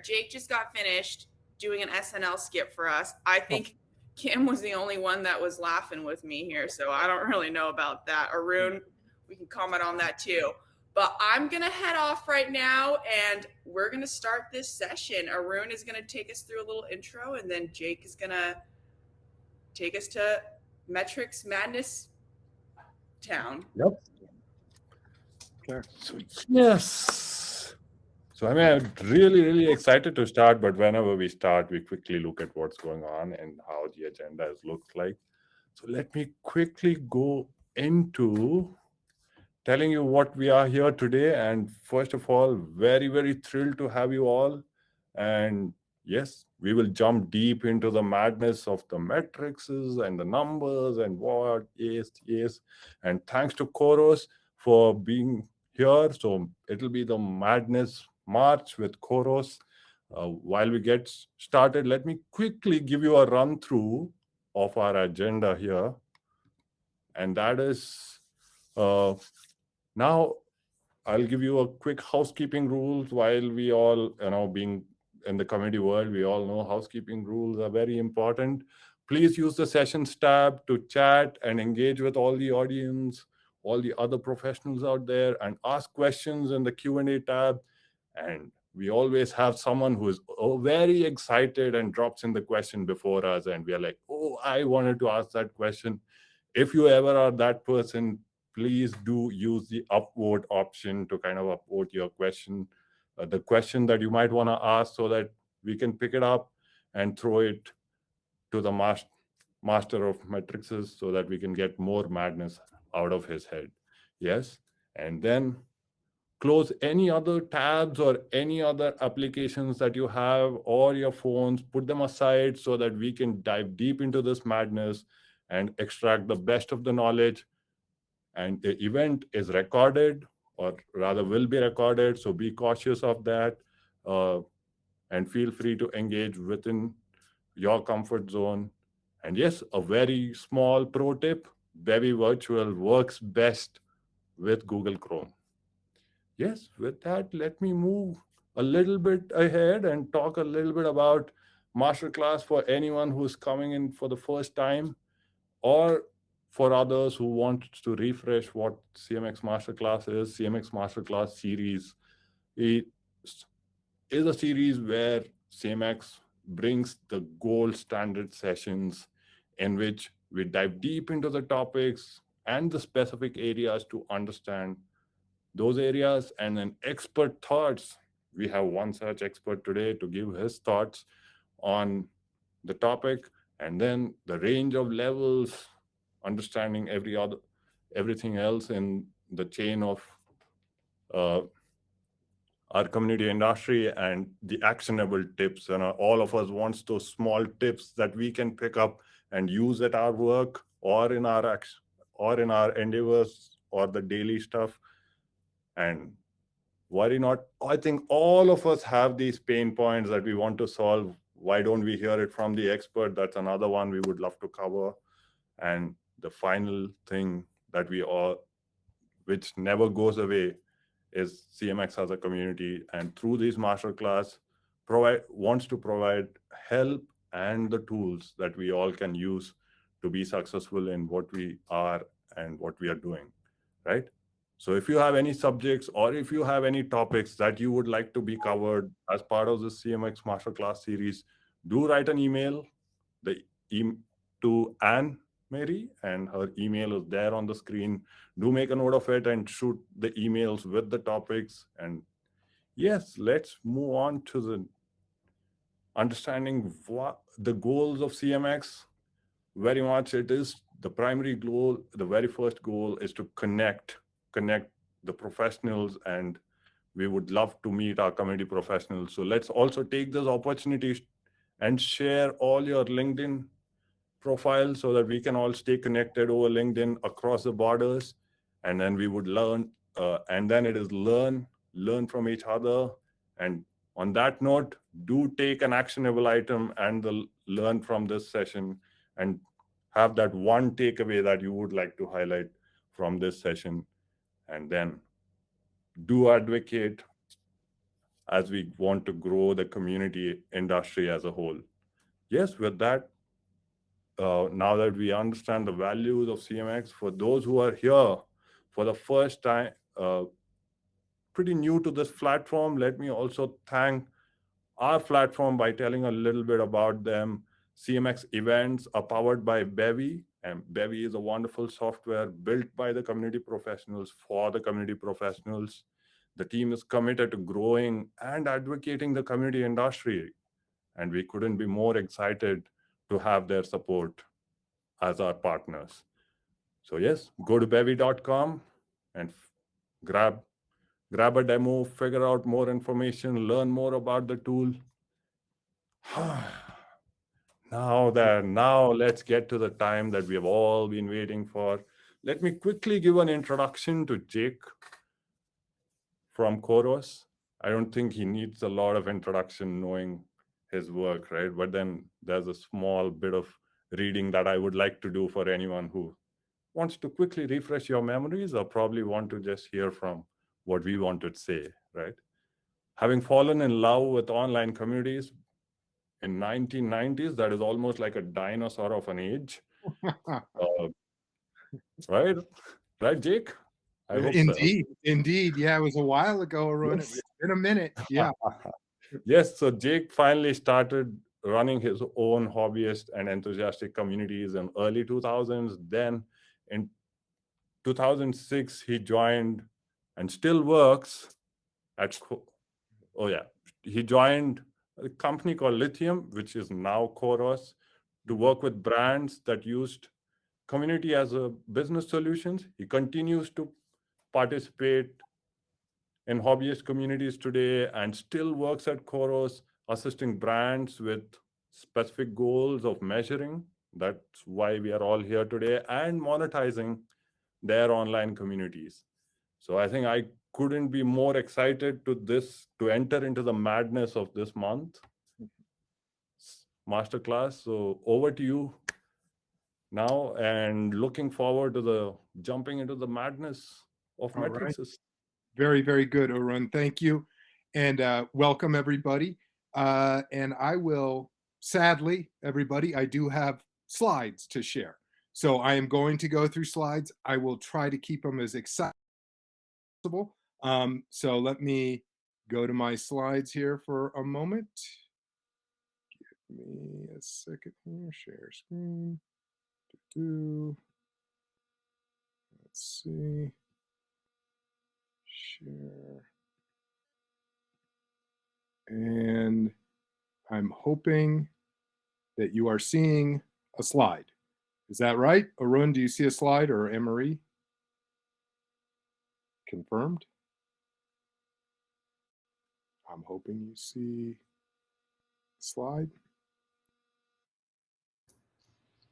Jake just got finished doing an SNL skit for us. I think Kim was the only one that was laughing with me here, so I don't really know about that. Arun, we can comment on that too. But I'm going to head off right now, and we're going to start this session. Arun is going to take us through a little intro, and then Jake is going to take us to Metrics Madness Town. Yep. Sure. Yes. So I'm really excited to start, but whenever we start, we quickly look at what's going on and how the agenda looks like. So let me quickly go into telling you what we are here today. And first of all, very thrilled to have you all. And yes, we will jump deep into the madness of the metrics and the numbers and what is. And thanks to Khoros for being here. So it'll be the Madness March with Khoros. While we get started, let me quickly give you a run through of our agenda here. And that is now I'll give you a quick housekeeping rules. While we all, being in the community world, we all know housekeeping rules are very important. Please use the sessions tab to chat and engage with all the audience, all the other professionals out there, and ask questions in the Q&A tab. And we always have someone who is very excited and drops in the question before us, and we are like, oh, I wanted to ask that question. If you ever are that person, please do use the upvote option to kind of upvote your question, the question that you might want to ask, so that we can pick it up and throw it to the master of matrices so that we can get more madness out of his head. Yes. And then close any other tabs or any other applications that you have or your phones, put them aside so that we can dive deep into this madness and extract the best of the knowledge. And the event is recorded, or rather will be recorded, so be cautious of that, and feel free to engage within your comfort zone. And yes, a very small pro tip, Bevy Virtual works best with Google Chrome. Yes, with that, let me move a little bit ahead and talk a little bit about Masterclass for anyone who's coming in for the first time, or for others who want to refresh what CMX Masterclass is. CMX Masterclass series is a series where CMX brings the gold standard sessions in which we dive deep into the topics and the specific areas to understand those areas, and then expert thoughts. We have one such expert today to give his thoughts on the topic, and then the range of levels, understanding everything else in the chain of our community industry, and the actionable tips. And all of us wants those small tips that we can pick up and use at our work or in our endeavors or the daily stuff. And worry not. I think all of us have these pain points that we want to solve. Why don't we hear it from the expert? That's another one we would love to cover. And the final thing that which never goes away, is CMX as a community. And through these masterclass, wants to provide help and the tools that we all can use to be successful in what we are and what we are doing, right? So if you have any subjects or if you have any topics that you would like to be covered as part of the CMX Masterclass series, do write an email to Anne Mary, and her email is there on the screen. Do make a note of it and shoot the emails with the topics. And yes, let's move on to the understanding what the goals of CMX. Very much it is the primary goal. The very first goal is to connect the professionals, and we would love to meet our community professionals. So let's also take this opportunity and share all your LinkedIn profiles so that we can all stay connected over LinkedIn across the borders. And then we would learn, and then it is learn from each other. And on that note, do take an actionable item and learn from this session, and have that one takeaway that you would like to highlight from this session. And then do advocate as we want to grow the community industry as a whole. Yes, with that, now that we understand the values of CMX, for those who are here for the first time, pretty new to this platform, let me also thank our platform by telling a little bit about them. CMX events are powered by Bevy, and Bevy is a wonderful software built by the community professionals for the community professionals. The team is committed to growing and advocating the community industry, and we couldn't be more excited to have their support as our partners. So yes, go to bevy.com and grab a demo, figure out more information, learn more about the tool. Now let's get to the time that we have all been waiting for. Let me quickly give an introduction to Jake from Khoros. I don't think he needs a lot of introduction knowing his work, right? But then there's a small bit of reading that I would like to do for anyone who wants to quickly refresh your memories or probably want to just hear from what we want to say, right? Having fallen in love with online communities in 1990s, that is almost like a dinosaur of an age. Right? Right, Jake? I hope so. Indeed. Yeah, it was a while ago, Arun. Yes. It's been a minute. Yeah. Yes, so Jake finally started running his own hobbyist and enthusiastic communities in early 2000s. Then in 2006, he joined and still works at, he joined a company called Lithium, which is now Khoros, to work with brands that used community as a business solutions. He continues to participate in hobbyist communities today and still works at Khoros, assisting brands with specific goals of measuring. That's why we are all here today, and monetizing their online communities. So I think I couldn't be more excited to enter into the madness of this month masterclass. So over to you now, and looking forward to the jumping into the madness of All right. metrics. Very, very good, Arun. Thank you. And welcome, everybody. And I will, sadly, everybody, I do have slides to share. So I am going to go through slides. I will try to keep them as accessible as possible. So let me go to my slides here for a moment. Give me a second here. Share screen. Let's see. Share. And I'm hoping that you are seeing a slide. Is that right? Arun, do you see a slide, or Anne-Marie? Confirmed? I'm hoping you see the slide.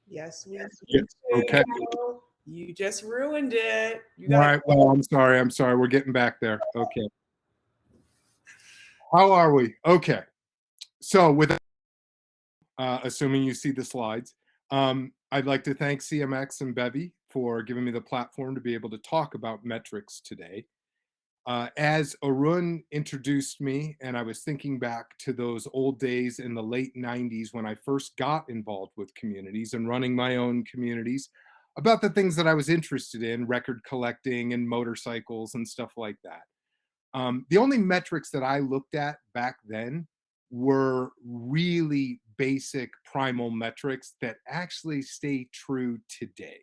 Yes, we Yes. Okay. You just ruined it. All right. Well, I'm sorry. We're getting back there. Okay. How are we? Okay. So with assuming you see the slides, I'd like to thank CMX and Bevy for giving me the platform to be able to talk about metrics today. As Arun introduced me, and I was thinking back to those old days in the late 90s when I first got involved with communities and running my own communities, about the things that I was interested in, record collecting and motorcycles and stuff like that. The only metrics that I looked at back then were really basic primal metrics that actually stay true today.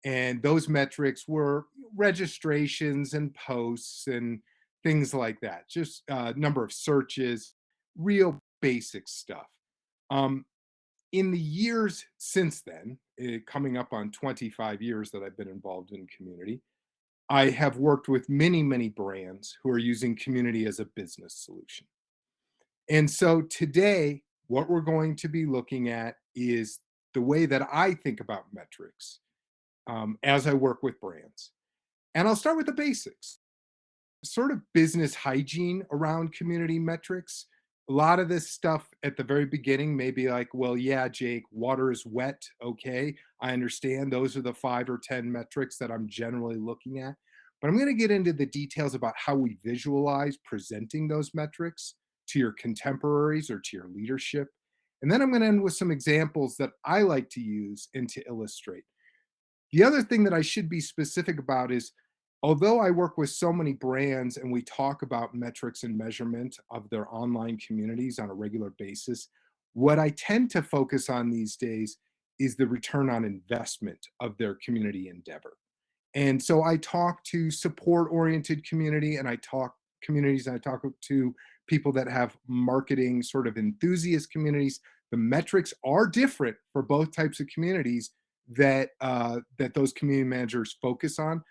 And those metrics were registrations and posts and things like that, just number of searches, real basic stuff. In the years since then, coming up on 25 years that I've been involved in community, I have worked with many, many brands who are using community as a business solution. And so today, what we're going to be looking at is the way that I think about metrics as I work with brands. And I'll start with the basics, sort of business hygiene around community metrics. A lot of this stuff at the very beginning may be like, well, yeah, Jake, water is wet. Okay, I understand. Those are the 5 or 10 metrics that I'm generally looking at. But I'm going to get into the details about how we visualize presenting those metrics to your contemporaries or to your leadership. And then I'm going to end with some examples that I like to use and to illustrate. The other thing that I should be specific about is, although I work with so many brands and we talk about metrics and measurement of their online communities on a regular basis, what I tend to focus on these days is the return on investment of their community endeavor. And so I talk to support oriented community and I talk communities and I talk to people that have marketing sort of enthusiast communities. The metrics are different for both types of communities that those community managers focus on.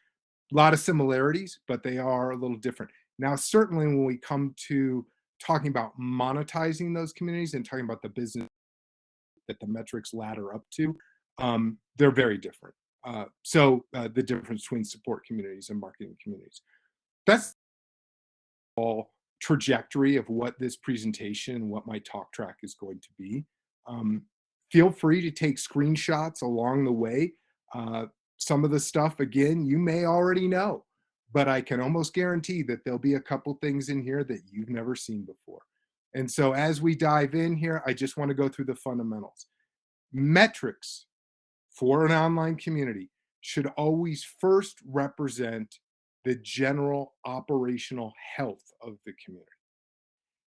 A lot of similarities, but they are a little different. Now, certainly when we come to talking about monetizing those communities and talking about the business that the metrics ladder up to, they're very different. The difference between support communities and marketing communities. That's all trajectory of what this presentation, what my talk track is going to be. Feel free to take screenshots along the way. Some of the stuff, again, you may already know, but I can almost guarantee that there'll be a couple things in here that you've never seen before. And so as we dive in here, I just want to go through the fundamentals. Metrics for an online community should always first represent the general operational health of the community.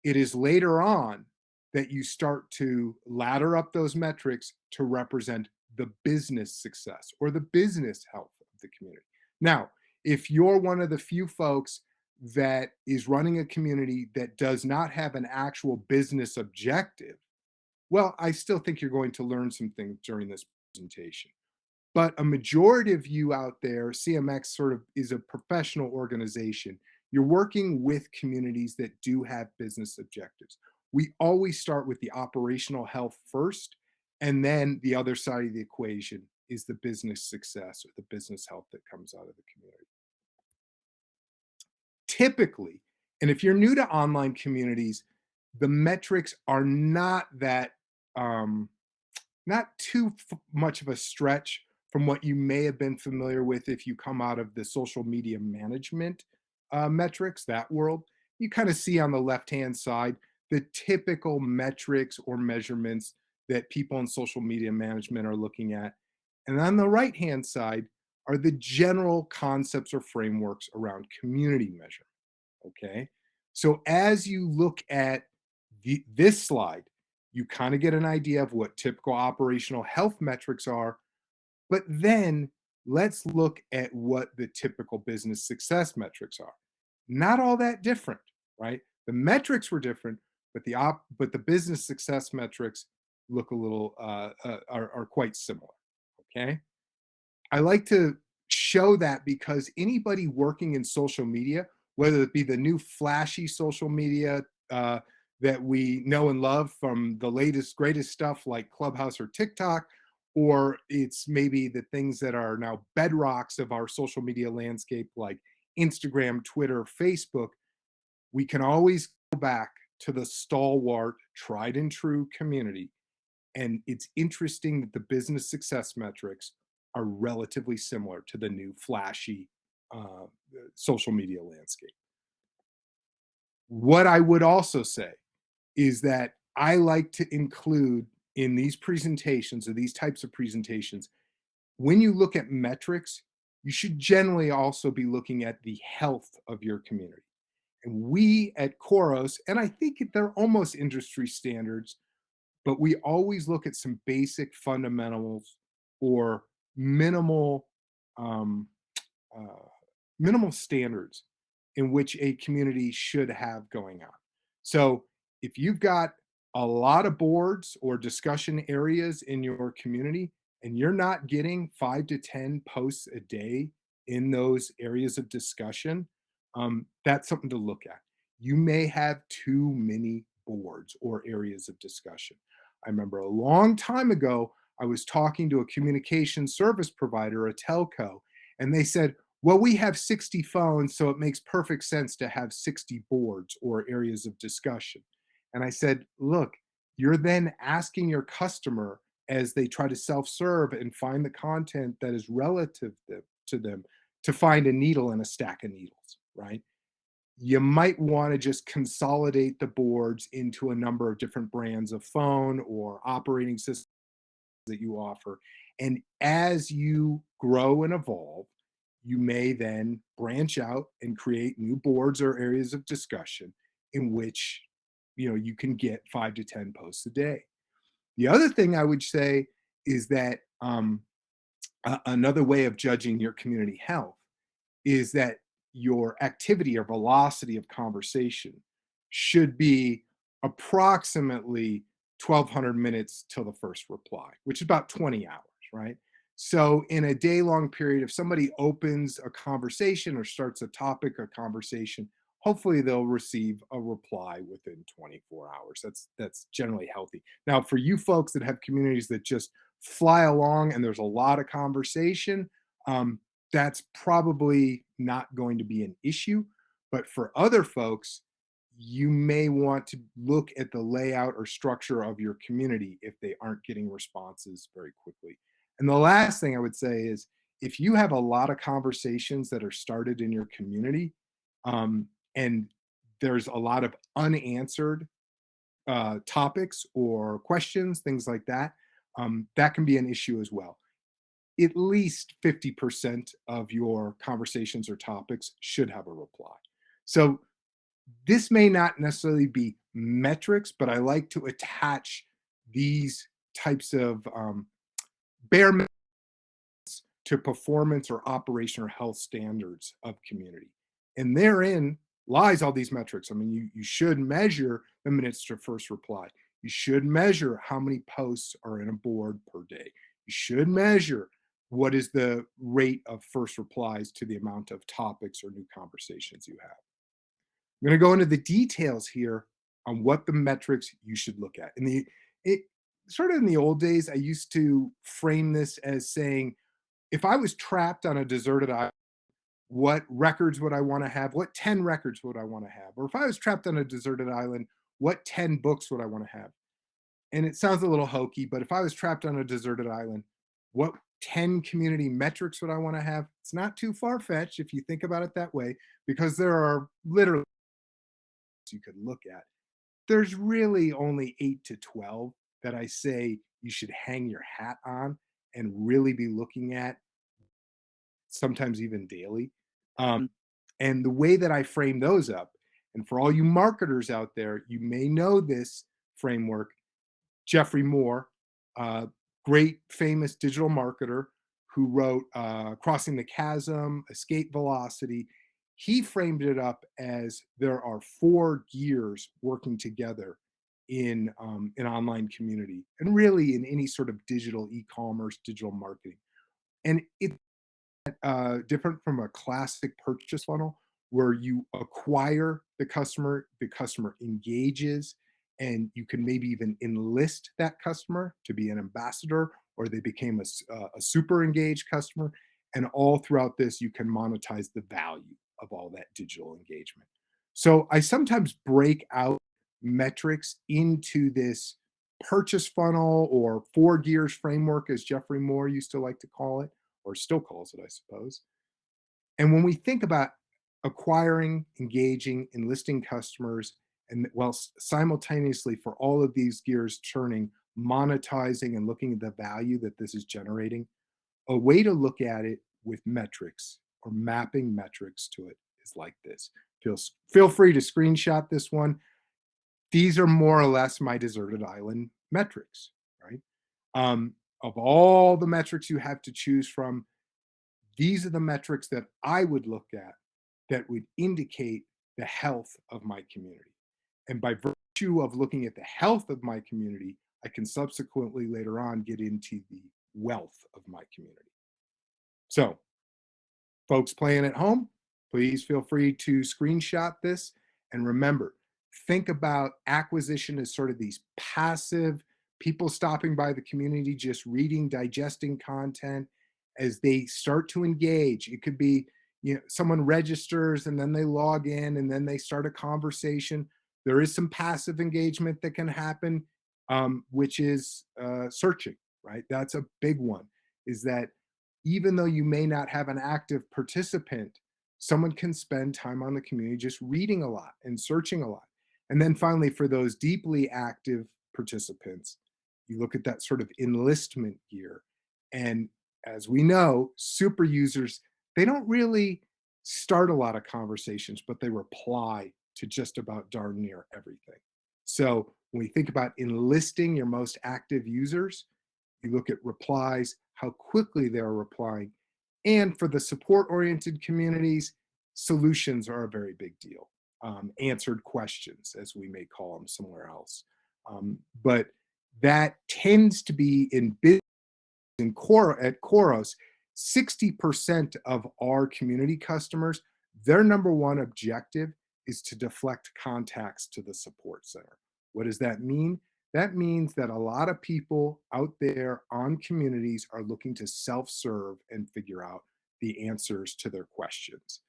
It is later on that you start to ladder up those metrics to represent the business success or the business health of the community. Now, if you're one of the few folks that is running a community that does not have an actual business objective, well, I still think you're going to learn some things during this presentation. But a majority of you out there, CMX sort of is a professional organization. You're working with communities that do have business objectives. We always start with the operational health first, and then the other side of the equation is the business success or the business health that comes out of the community. Typically, and if you're new to online communities, the metrics are not that, not too much of a stretch from what you may have been familiar with if you come out of the social media management metrics, that world. You kind of see on the left-hand side the typical metrics or measurements that people in social media management are looking at. And on the right-hand side are the general concepts or frameworks around community measurement, okay? So as you look at this slide, you kind of get an idea of what typical operational health metrics are, but then let's look at what the typical business success metrics are. Not all that different, right? The metrics were different, but the business success metrics look a little are quite similar. Okay, I like to show that because anybody working in social media, whether it be the new flashy social media that we know and love from the latest greatest stuff like Clubhouse or TikTok, or it's maybe the things that are now bedrocks of our social media landscape like Instagram, Twitter, Facebook, we can always go back to the stalwart, tried and true community. And it's interesting that the business success metrics are relatively similar to the new flashy social media landscape. What I would also say is that I like to include in these presentations or these types of presentations, when you look at metrics, you should generally also be looking at the health of your community. And we at Khoros, and I think they're almost industry standards, but we always look at some basic fundamentals or minimal minimal standards in which a community should have going on. So if you've got a lot of boards or discussion areas in your community and you're not getting 5 to 10 posts a day in those areas of discussion, that's something to look at. You may have too many boards or areas of discussion. I remember a long time ago, I was talking to a communication service provider, a telco, and they said, well, we have 60 phones, so it makes perfect sense to have 60 boards or areas of discussion. And I said, look, you're then asking your customer as they try to self-serve and find the content that is relative to them to find a needle in a stack of needles, right? You might want to just consolidate the boards into a number of different brands of phone or operating systems that you offer. And as you grow and evolve, you may then branch out and create new boards or areas of discussion in which you can get 5 to 10 posts a day. The other thing I would say is that another way of judging your community health is that your activity or velocity of conversation should be approximately 1,200 minutes till the first reply, which is about 20 hours, right? So in a day-long period, if somebody opens a conversation or starts a topic or conversation, hopefully they'll receive a reply within 24 hours. That's generally healthy. Now, for you folks that have communities that just fly along and there's a lot of conversation, that's probably not going to be an issue. But for other folks, you may want to look at the layout or structure of your community if they aren't getting responses very quickly. And the last thing I would say is if you have a lot of conversations that are started in your community, and there's a lot of unanswered topics or questions, things like that, that can be an issue as well. At least 50% of your conversations or topics should have a reply. So this may not necessarily be metrics, but I like to attach these types of bare minimums to performance or operation or health standards of community. And therein lies all these metrics. I mean, you should measure the minutes to first reply. You should measure how many posts are in a board per day. You should measure what is the rate of first replies to the amount of topics or new conversations you have. I'm going to go into the details here on what the metrics you should look at. Sort of in the old days, I used to frame this as saying, if I was trapped on a deserted island, what records would I want to have? What 10 records would I want to have? Or if I was trapped on a deserted island, what 10 books would I want to have? And it sounds a little hokey, but if I was trapped on a deserted island, what 10 community metrics would I want to have? It's not too far-fetched if you think about it that way, because there are literally you could look at. There's really only 8 to 12 that I say you should hang your hat on and really be looking at, sometimes even daily. And the way that I frame those up, and for all you marketers out there, you may know this framework. Jeffrey Moore, great famous digital marketer who wrote Crossing the Chasm, Escape Velocity. He framed it up as there are 4 gears working together in an online community and really in any sort of digital e-commerce, digital marketing. And it's different from a classic purchase funnel where you acquire the customer engages, and you can maybe even enlist that customer to be an ambassador, or they became a super engaged customer. And all throughout this, you can monetize the value of all that digital engagement. So I sometimes break out metrics into this purchase funnel or 4 gears framework, as Jeffrey Moore used to like to call it, or still calls it, I suppose. And when we think about acquiring, engaging, enlisting customers, and while simultaneously for all of these gears churning, monetizing and looking at the value that this is generating, a way to look at it with metrics or mapping metrics to it is like this. Feel free to screenshot this one. These are more or less my deserted island metrics, right? Of all the metrics you have to choose from, these are the metrics that I would look at that would indicate the health of my community. And by virtue of looking at the health of my community, I can subsequently later on get into the wealth of my community. So, folks playing at home, please feel free to screenshot this. And remember, think about acquisition as sort of these passive people stopping by the community, just reading, digesting content. As they start to engage, it could be, someone registers and then they log in and then they start a conversation. There is some passive engagement that can happen, which is searching, right? That's a big one, is that even though you may not have an active participant, someone can spend time on the community just reading a lot and searching a lot. And then finally, for those deeply active participants, you look at that sort of enlistment gear. And as we know, super users, they don't really start a lot of conversations, but they reply to just about darn near everything. So when we think about enlisting your most active users, you look at replies, how quickly they're replying. And for the support-oriented communities, solutions are a very big deal. Answered questions, as we may call them somewhere else. But that tends to be in business. At Khoros, 60% of our community customers, their number one objective is to deflect contacts to the support center. What does that mean? That means that a lot of people out there on communities are looking to self-serve and figure out the answers to their questions.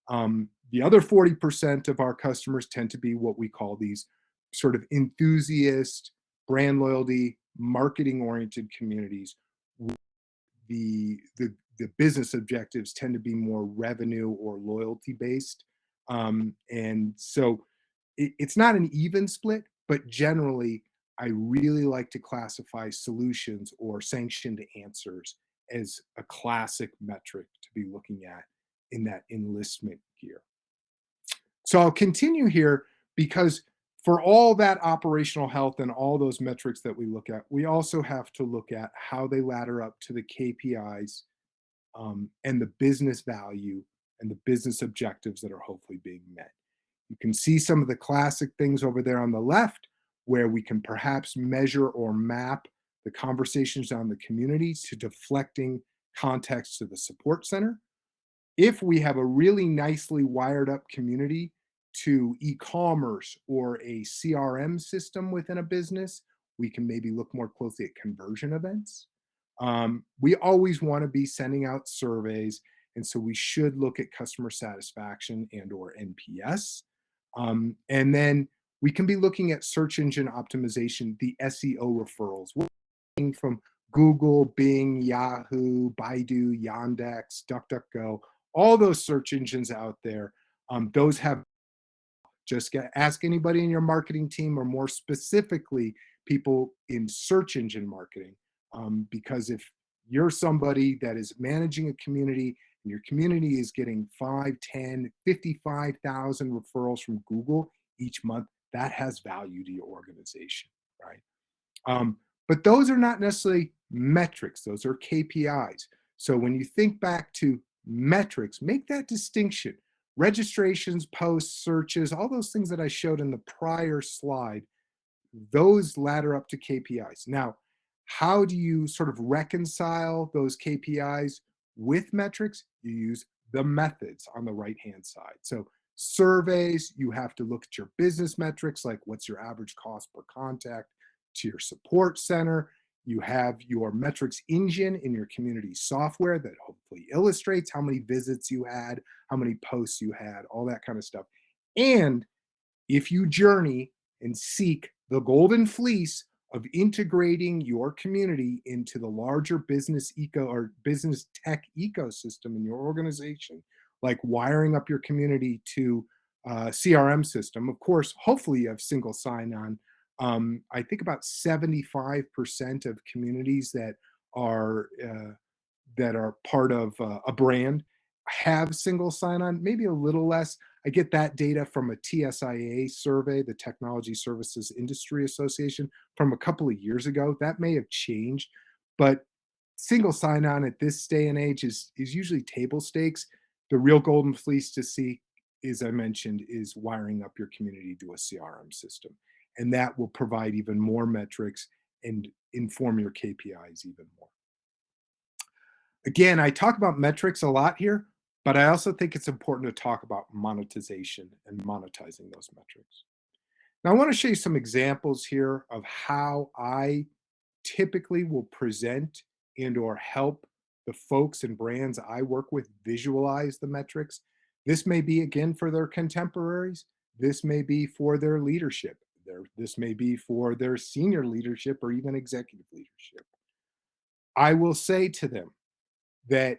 The other 40% of our customers tend to be what we call these sort of enthusiast, brand loyalty, marketing-oriented communities. The business objectives tend to be more revenue or loyalty based. And so it's not an even split, but generally, I really like to classify solutions or sanctioned answers as a classic metric to be looking at in that enlistment gear. So I'll continue here because for all that operational health and all those metrics that we look at, we also have to look at how they ladder up to the KPIs and the business value and the business objectives that are hopefully being met. You can see some of the classic things over there on the left where we can perhaps measure or map the conversations on the community to deflecting context to the support center. If we have a really nicely wired up community to e-commerce or a CRM system within a business, we can maybe look more closely at conversion events. We always want to be sending out surveys, and so we should look at customer satisfaction and or NPS. And then we can be looking at search engine optimization, the SEO referrals from Google, Bing, Yahoo, Baidu, Yandex, DuckDuckGo, all those search engines out there. Those have, ask anybody in your marketing team, or more specifically, people in search engine marketing. Because if you're somebody that is managing a community and your community is getting 5, 10, 55,000 referrals from Google each month, that has value to your organization, right? But those are not necessarily metrics, those are KPIs. So when you think back to metrics, make that distinction. Registrations, posts, searches, all those things that I showed in the prior slide, those ladder up to KPIs. Now, how do you sort of reconcile those KPIs with metrics? You use the methods on the right-hand side. So surveys, you have to look at your business metrics, like what's your average cost per contact to your support center. You have your metrics engine in your community software that hopefully illustrates how many visits you had, how many posts you had, all that kind of stuff. And if you journey and seek the golden fleece of integrating your community into the larger business business tech ecosystem in your organization, like wiring up your community to a CRM system, of course, hopefully you have single sign-on. I think about 75% of communities that are part of a brand have single sign-on, maybe a little less. I get that data from a TSIA survey, the Technology Services Industry Association, from a couple of years ago. That may have changed, but single sign-on at this day and age is usually table stakes. The real golden fleece to see, as I mentioned, is wiring up your community to a CRM system. And that will provide even more metrics and inform your KPIs even more. Again, I talk about metrics a lot here, but I also think it's important to talk about monetization and monetizing those metrics. Now, I want to show you some examples here of how I typically will present and or help the folks and brands I work with visualize the metrics. This may be, again, for their contemporaries. This may be for their leadership. This may be for their senior leadership or even executive leadership. I will say to them, that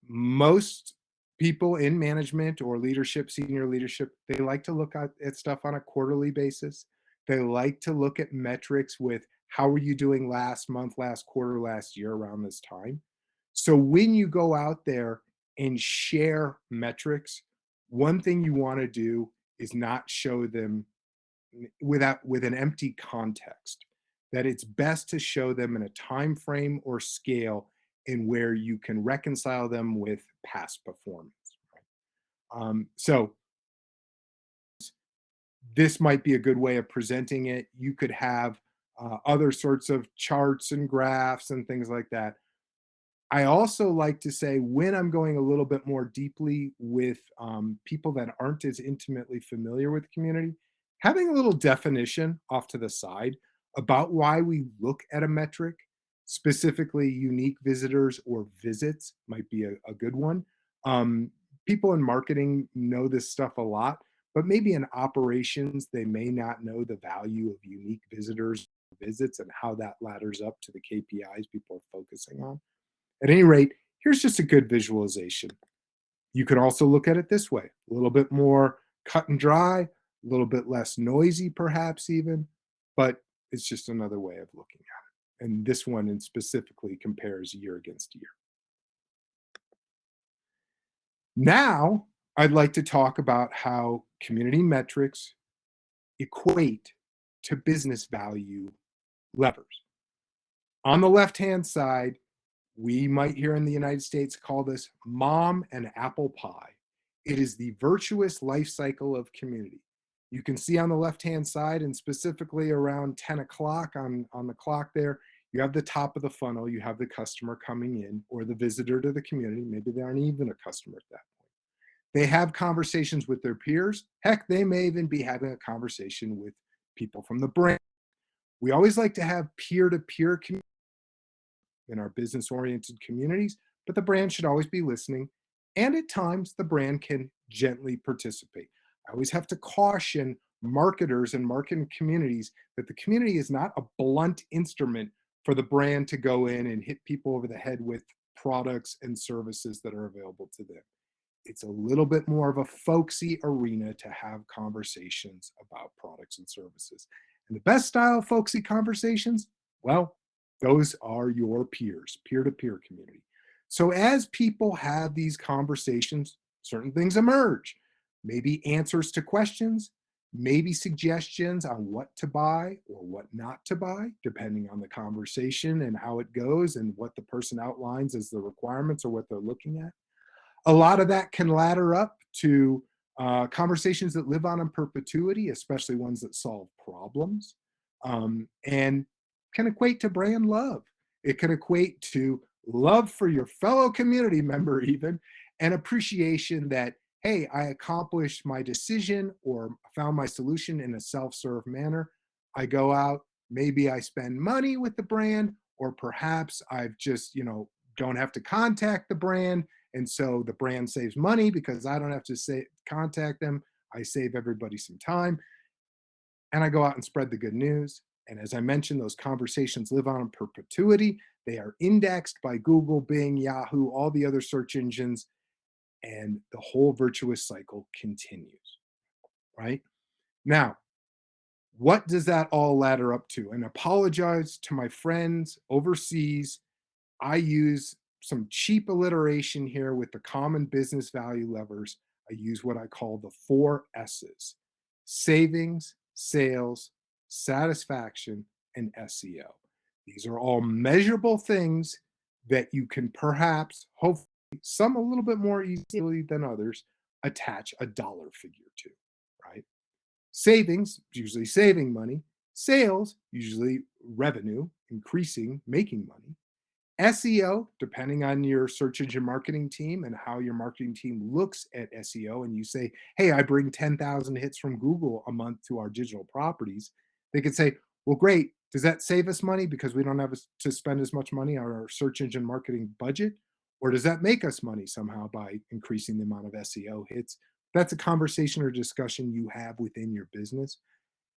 most people in management or leadership, senior leadership, they like to look at stuff on a quarterly basis. They like to look at metrics with how are you doing last month, last quarter, last year around this time. So when you go out there and share metrics, one thing you want to do is not show them with an empty context. That it's best to show them in a time frame or scale in where you can reconcile them with past performance. So this might be a good way of presenting it. You could have other sorts of charts and graphs and things like that. I also like to say when I'm going a little bit more deeply with people that aren't as intimately familiar with the community, having a little definition off to the side about why we look at a metric, specifically unique visitors or visits might be a good one. People in marketing know this stuff a lot, but maybe in operations, they may not know the value of unique visitors, visits, and how that ladders up to the KPIs people are focusing on. At any rate, here's just a good visualization. You could also look at it this way, a little bit more cut and dry, a little bit less noisy perhaps even, but it's just another way of looking at it. And this one in specifically compares year against year. Now, I'd like to talk about how community metrics equate to business value levers. On the left-hand side, we might here in the United States call this mom and apple pie. It is the virtuous life cycle of community. You can see on the left-hand side, and specifically around 10 o'clock on the clock there, you have the top of the funnel, you have the customer coming in or the visitor to the community. Maybe they aren't even a customer at that point. They have conversations with their peers. Heck, they may even be having a conversation with people from the brand. We always like to have peer-to-peer communication in our business-oriented communities, but the brand should always be listening. And at times, the brand can gently participate. I always have to caution marketers and marketing communities that the community is not a blunt instrument for the brand to go in and hit people over the head with products and services that are available to them. It's a little bit more of a folksy arena to have conversations about products and services. And the best style of folksy conversations, well, those are your peers, peer-to-peer community. So as people have these conversations, certain things emerge. Maybe answers to questions, maybe suggestions on what to buy or what not to buy, depending on the conversation and how it goes and what the person outlines as the requirements or what they're looking at. A lot of that can ladder up to conversations that live on in perpetuity, especially ones that solve problems, and can equate to brand love. It can equate to love for your fellow community member even, and appreciation that, hey, I accomplished my decision or found my solution in a self-serve manner. I go out, maybe I spend money with the brand, or perhaps I've just, don't have to contact the brand. And so the brand saves money because I don't have to contact them. I save everybody some time. And I go out and spread the good news. And as I mentioned, those conversations live on in perpetuity. They are indexed by Google, Bing, Yahoo, all the other search engines. And the whole virtuous cycle continues, right? Now, what does that all ladder up to? And apologize to my friends overseas. I use some cheap alliteration here with the common business value levers. I use what I call the 4 S's: savings, sales, satisfaction, and SEO. These are all measurable things that you can perhaps, hopefully, some a little bit more easily than others, attach a dollar figure to, right? Savings, usually saving money. Sales, usually revenue, increasing, making money. SEO, depending on your search engine marketing team and how your marketing team looks at SEO, and you say, hey, I bring 10,000 hits from Google a month to our digital properties, they could say, well, great. Does that save us money because we don't have to spend as much money on our search engine marketing budget? Or does that make us money somehow by increasing the amount of SEO hits? That's a conversation or discussion you have within your business.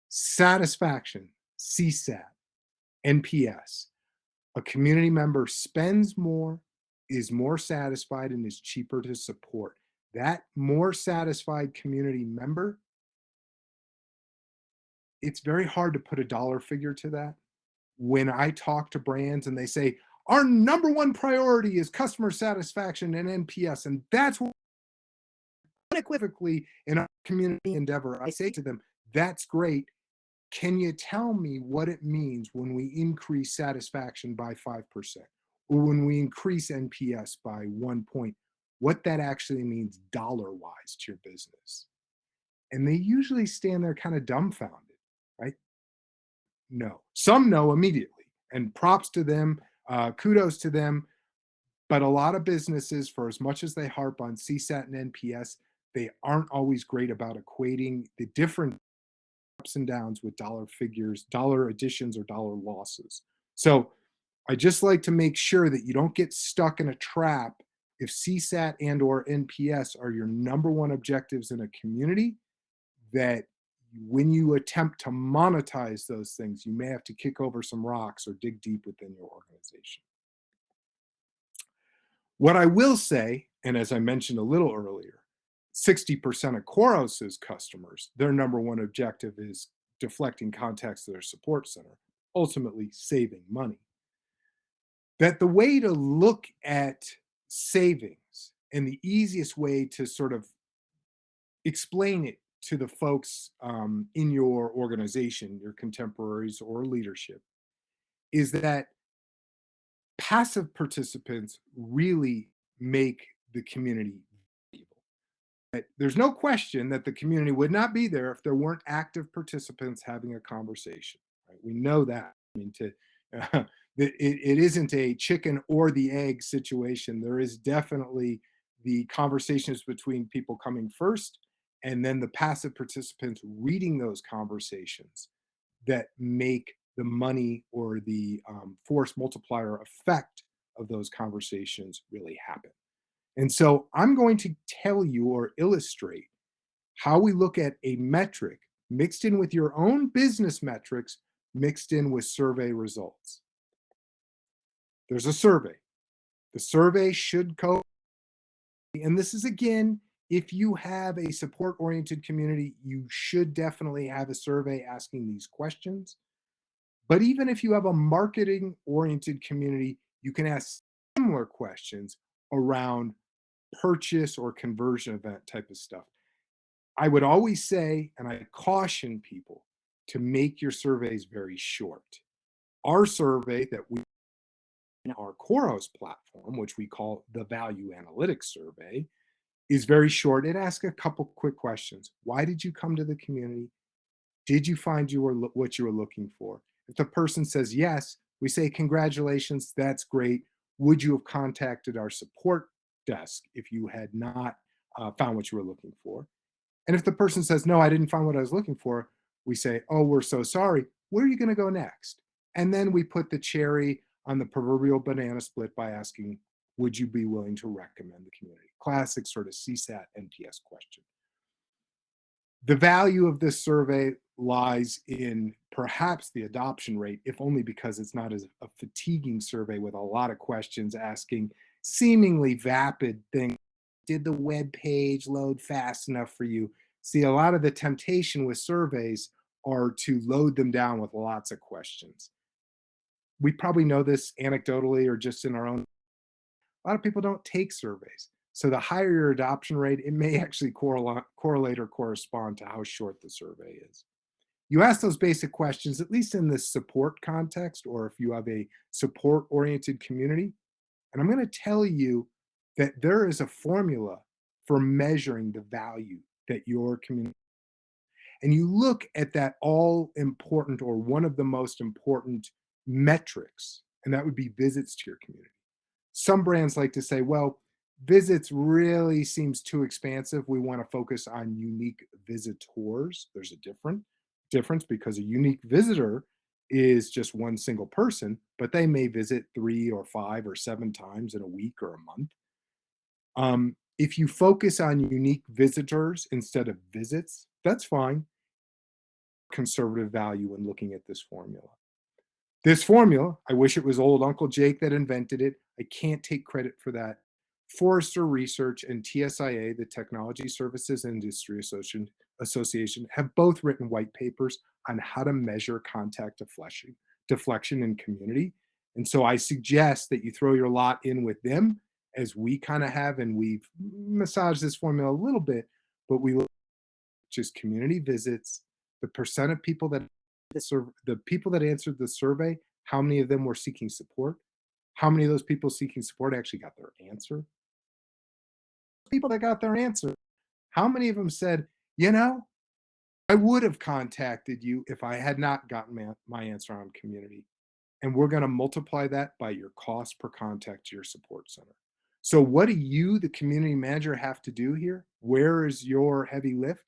Satisfaction, CSAT, NPS. A community member spends more, is more satisfied and is cheaper to support. That more satisfied community member, it's very hard to put a dollar figure to that. When I talk to brands and they say, our number one priority is customer satisfaction and NPS, and that's what unequivocally in our community endeavor, I say to them, that's great. Can you tell me what it means when we increase satisfaction by 5% or when we increase NPS by 1 point, what that actually means dollar-wise to your business? And they usually stand there kind of dumbfounded, right? No. Some know immediately, and props to them, kudos to them. But a lot of businesses, for as much as they harp on CSAT and NPS, they aren't always great about equating the different ups and downs with dollar figures, dollar additions or dollar losses. So I just like to make sure that you don't get stuck in a trap if CSAT and or NPS are your number one objectives in a community, that when you attempt to monetize those things, you may have to kick over some rocks or dig deep within your organization. What I will say, and as I mentioned a little earlier, 60% of Khoros's customers, their number one objective is deflecting contacts to their support center, ultimately saving money. That the way to look at savings and the easiest way to sort of explain it to the folks in your organization, your contemporaries or leadership, is that passive participants really make the community valuable. There's no question that the community would not be there if there weren't active participants having a conversation. Right? We know that. I mean, it isn't a chicken or the egg situation. There is definitely the conversations between people coming first, and then the passive participants reading those conversations that make the money or the force multiplier effect of those conversations really happen. And so I'm going to tell you or illustrate how we look at a metric mixed in with your own business metrics, mixed in with survey results. There's a survey. The survey should go, and this is again, if you have a support-oriented community, you should definitely have a survey asking these questions. But even if you have a marketing-oriented community, you can ask similar questions around purchase or conversion event type of stuff. I would always say, and I caution people, to make your surveys very short. Our survey that we in our Khoros platform, which we call the Value Analytics Survey, is very short. It asks a couple quick questions. Why did you come to the community? Did you find what you were looking for? If the person says yes, we say, congratulations, that's great. Would you have contacted our support desk if you had not found what you were looking for? And if the person says, no, I didn't find what I was looking for, we say, oh, we're so sorry. Where are you going to go next? And then we put the cherry on the proverbial banana split by asking, would you be willing to recommend the community? Classic sort of CSAT NPS question. The value of this survey lies in perhaps the adoption rate, if only because it's not as a fatiguing survey with a lot of questions asking seemingly vapid things. Did the web page load fast enough for you? See, a lot of the temptation with surveys are to load them down with lots of questions. We probably know this anecdotally or just in our own. A lot of people don't take surveys. So the higher your adoption rate, it may actually correlate or correspond to how short the survey is. You ask those basic questions, at least in the support context, or if you have a support-oriented community. And I'm going to tell you that there is a formula for measuring the value that your community. And you look at that all important or one of the most important metrics, and that would be visits to your community. Some brands like to say, well, visits really seems too expansive. We want to focus on unique visitors. There's a difference because a unique visitor is just one single person, but they may visit 3 or 5 or 7 times in a week or a month. If you focus on unique visitors instead of visits, that's fine. Conservative value when looking at this formula. This formula, I wish it was old Uncle Jake that invented it. I can't take credit for that. Forrester Research and TSIA, the Technology Services Industry Association, have both written white papers on how to measure contact deflection in community. And so I suggest that you throw your lot in with them, as we kind of have, and we've massaged this formula a little bit, but we look at just community visits, the percent of people that the people that answered the survey, how many of them were seeking support? How many of those people seeking support actually got their answer? People that got their answer, how many of them said, you know, I would have contacted you if I had not gotten my answer on community? And we're going to multiply that by your cost per contact to your support center. So what do you, the community manager, have to do here? Where is your heavy lift?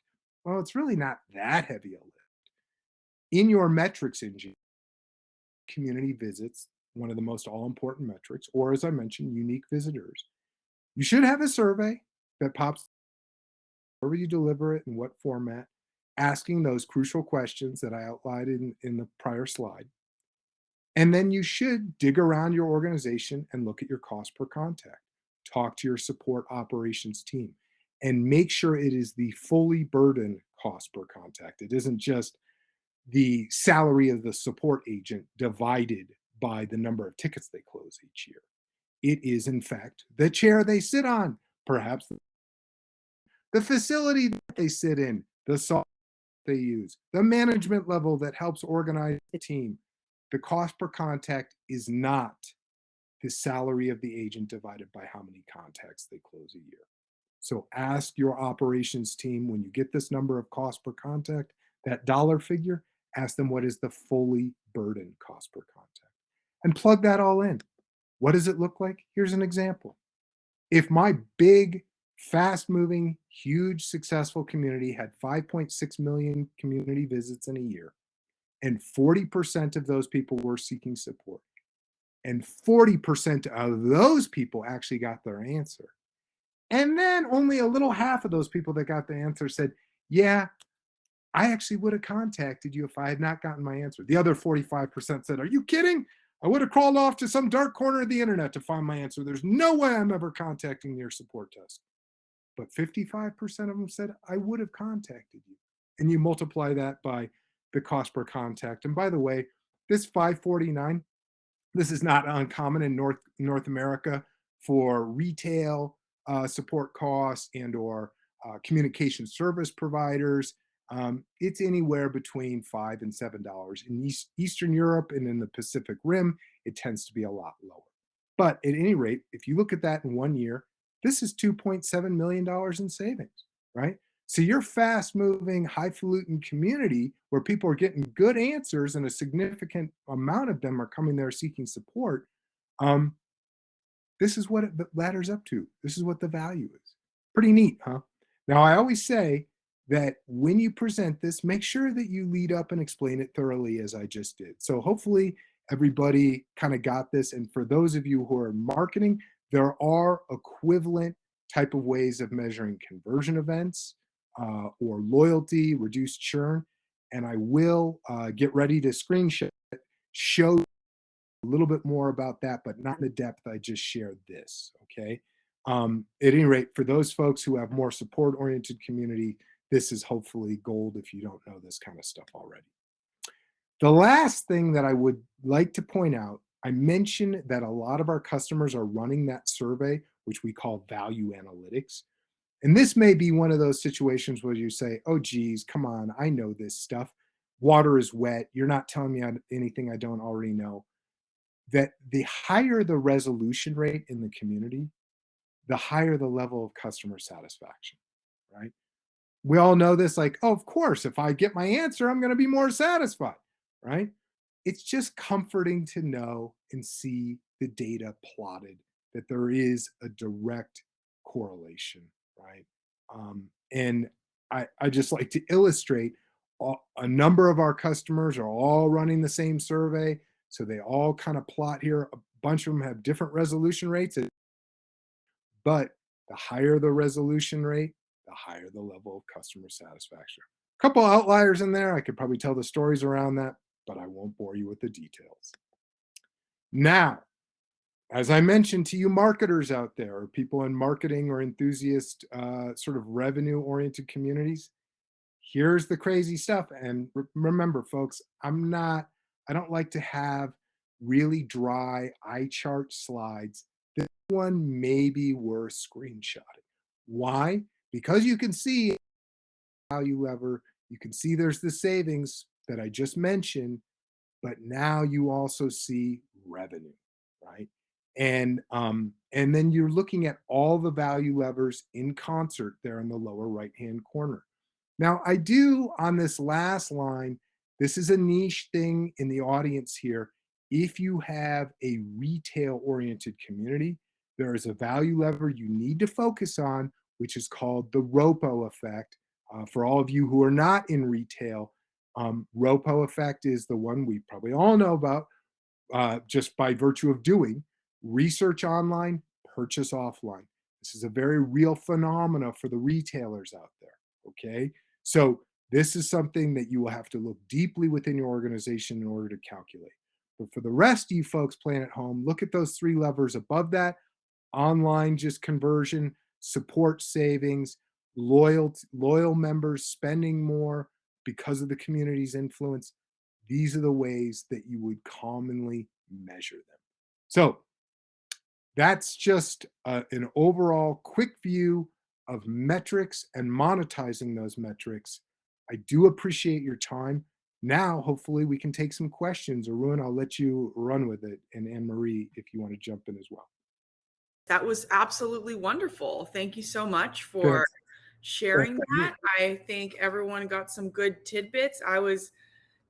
Well, it's really not that heavy a lift. In your metrics engine, community visits, one of the most all-important metrics, or as I mentioned, unique visitors. You should have a survey that pops wherever you deliver it, in what format, asking those crucial questions that I outlined in the prior slide. And then you should dig around your organization and look at your cost per contact. Talk to your support operations team and make sure it is the fully burdened cost per contact. It isn't just the salary of the support agent divided by the number of tickets they close each year. It is, in fact, the chair they sit on, perhaps the facility that they sit in, the software they use, the management level that helps organize the team. The cost per contact is not the salary of the agent divided by how many contacts they close a year. So ask your operations team, when you get this number of cost per contact, that dollar figure, ask them what is the fully burdened cost per contact, and plug that all in. What does it look like? Here's an example. If my big, fast-moving, huge, successful community had 5.6 million community visits in a year, and 40% of those people were seeking support, and 40% of those people actually got their answer, and then only a little half of those people that got the answer said, yeah, I actually would have contacted you if I had not gotten my answer. The other 45% said, are you kidding? I would have crawled off to some dark corner of the internet to find my answer. There's no way I'm ever contacting your support desk. But 55% of them said, I would have contacted you. And you multiply that by the cost per contact. And by the way, this $549, this is not uncommon in North America for retail support costs and or communication service providers. It's anywhere between $5 and $7. In Eastern Europe and in the Pacific Rim, it tends to be a lot lower. But at any rate, if you look at that in 1 year, this is $2.7 million in savings, right? So your fast-moving, highfalutin community where people are getting good answers and a significant amount of them are coming there seeking support, this is what it ladders up to. This is what the value is. Pretty neat, huh? Now, I always say that when you present this, make sure that you lead up and explain it thoroughly as I just did. So hopefully everybody kind of got this. And for those of you who are marketing, there are equivalent type of ways of measuring conversion events or loyalty, reduced churn. And I will get ready to screenshot it, show a little bit more about that, but not in the depth I just shared this, okay? At any rate, for those folks who have more support-oriented community, this is hopefully gold if you don't know this kind of stuff already. The last thing that I would like to point out, I mentioned that a lot of our customers are running that survey, which we call value analytics. And this may be one of those situations where you say, oh, geez, come on, I know this stuff. Water is wet. You're not telling me anything I don't already know. That the higher the resolution rate in the community, the higher the level of customer satisfaction, right? We all know this, like, oh, of course, if I get my answer, I'm going to be more satisfied, right? It's just comforting to know and see the data plotted, that there is a direct correlation, right? And I just like to illustrate a number of our customers are all running the same survey. So they all kind of plot here. A bunch of them have different resolution rates, but the higher the resolution rate, the higher the level of customer satisfaction. A couple outliers in there. I could probably tell the stories around that, but I won't bore you with the details. Now, as I mentioned to you marketers out there, or people in marketing or enthusiast sort of revenue-oriented communities, here's the crazy stuff. And remember, folks, I don't like to have really dry eye chart slides. This one may be worth screenshotting. Why? Because you can see value lever, you can see there's the savings that I just mentioned, but now you also see revenue, right? And then you're looking at all the value levers in concert there in the lower right-hand corner. Now, I do on this last line, this is a niche thing in the audience here. If you have a retail-oriented community, there is a value lever you need to focus on, which is called the Roppo Effect. For all of you who are not in retail, Roppo Effect is the one we probably all know about just by virtue of doing research online, purchase offline. This is a very real phenomena for the retailers out there, okay? So this is something that you will have to look deeply within your organization in order to calculate. But for the rest of you folks playing at home, look at those three levers above that: online just conversion, support savings, loyal members spending more because of the community's influence. These are the ways that you would commonly measure them. So that's just an overall quick view of metrics and monetizing those metrics. I do appreciate your time. Now, hopefully we can take some questions. Arun, I'll let you run with it. And Anne-Marie, if you want to jump in as well. That was absolutely wonderful. Thank you so much for sharing that. I think everyone got some good tidbits. I was